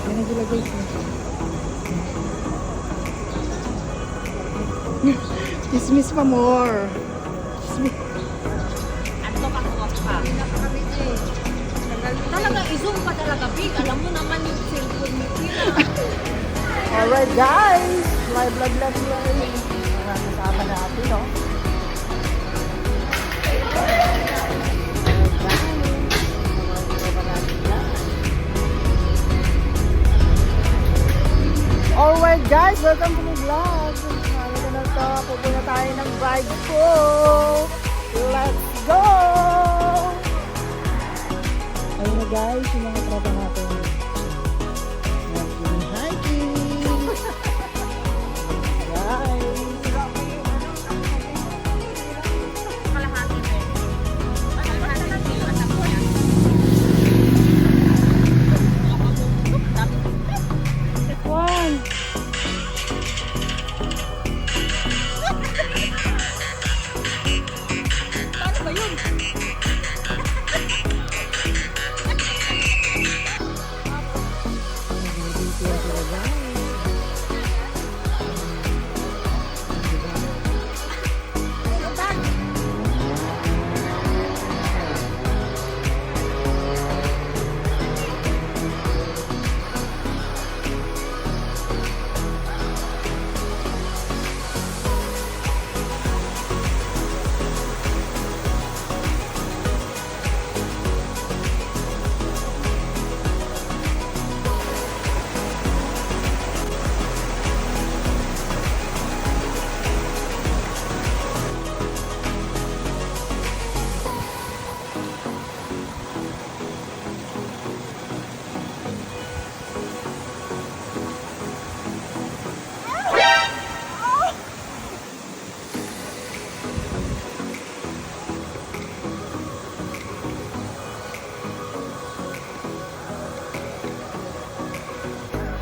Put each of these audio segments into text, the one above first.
Yan na sila guys. Dismiss pa more. Dismiss. Ato ka kuwas pa. Talaga i-zoom pa talaga big. Alam mo naman yung cellphone mo. Alright guys. Live vlog lang yun. Mga kasama natin, no? Alright guys, welcome to my vlog. Ano na to? Pupunta tayo ng bride ko. Let's go! Ayun na guys, yung mga tropa natin. Hiking! Guys! Kalahati na yun. Kalahati na yun. Anak ko yan. One! Paano ba yun?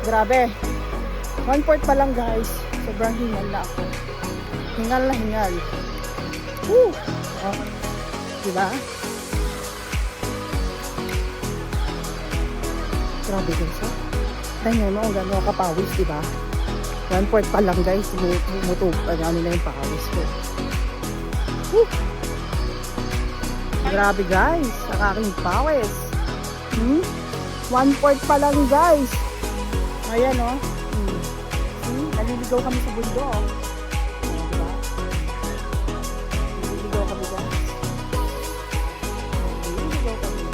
Grabe. 1/4 pa lang guys. Sobrang hingal na ako. Hingal na hingal. Woo! Oh. Diba? Grabe guys. Oh. Tingnan mo, gano'n kapawis, diba? 1/4 pa lang guys. Bumutog. Ano na yung pawis ko. Woo! Grabe guys. Ang aking pawis. 1/4 pa lang guys. Ayan o. Naliligaw kami sa bundok. Ayan, diba? Naliligaw kami guys. Naliligaw kami.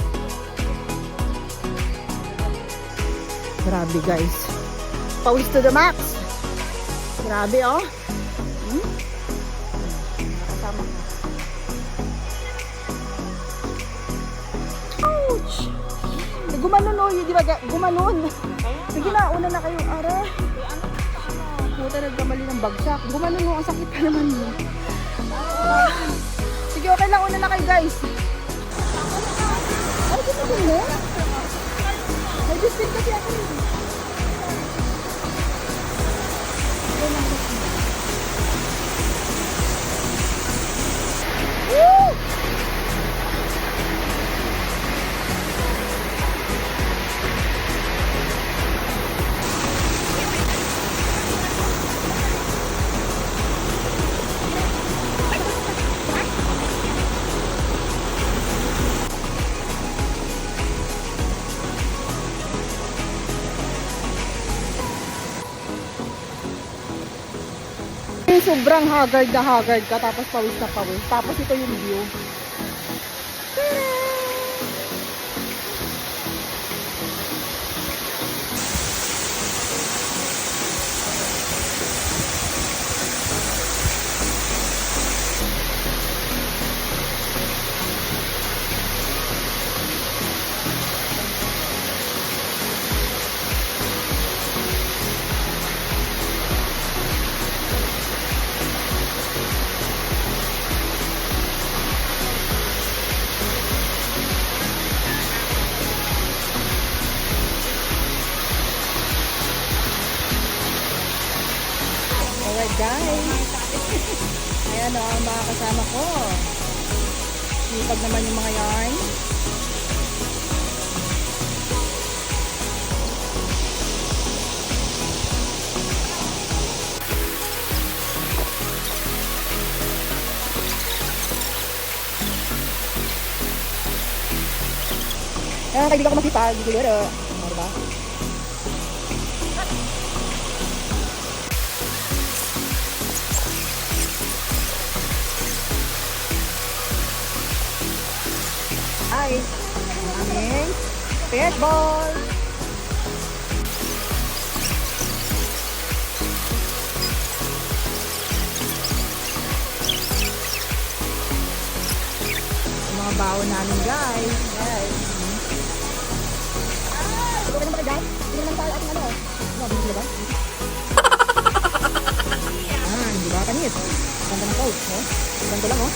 Grabe guys. Pawis to the max. Grabe o. Nakasama ko. Ouch! Gumanon o. Di ba? Gumanon. Sige na, una na kayo. Ara. Puta, nagkamali ng bagsak. Gumanon mo, ang sakit pa naman mo. Sige, okay lang. Una na kayo, guys. Ay, gusto ko mo? May biscuit kasi ako. Woo! Sobrang haggard na haggard ka, tapos pawis na pawis. Tapos ito yung view. Guys, ayan o, ang mga kasama ko. Sipag naman yung mga yarn. ang kaibigan ko masipag, gigilero. O, diba? Ay, ang aming pet ball. Yung mga baon namin guys. Guys. Ito ka naman ka dyan? Hindi naman tayo ating ano. Ano, bigla ba? Di ba? Kanis. Ganda ng coat, no? Ganda lang, oh.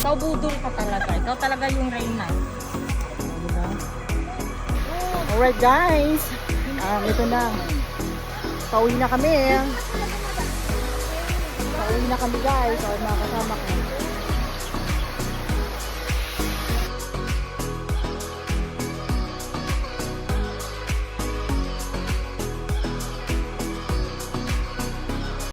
Ikaw budol ka talaga. Ikaw talaga yung reyna. Diba? Alright guys. Ito na. Pauwi na kami. Pauwi na kami guys. O, mga kasama ko.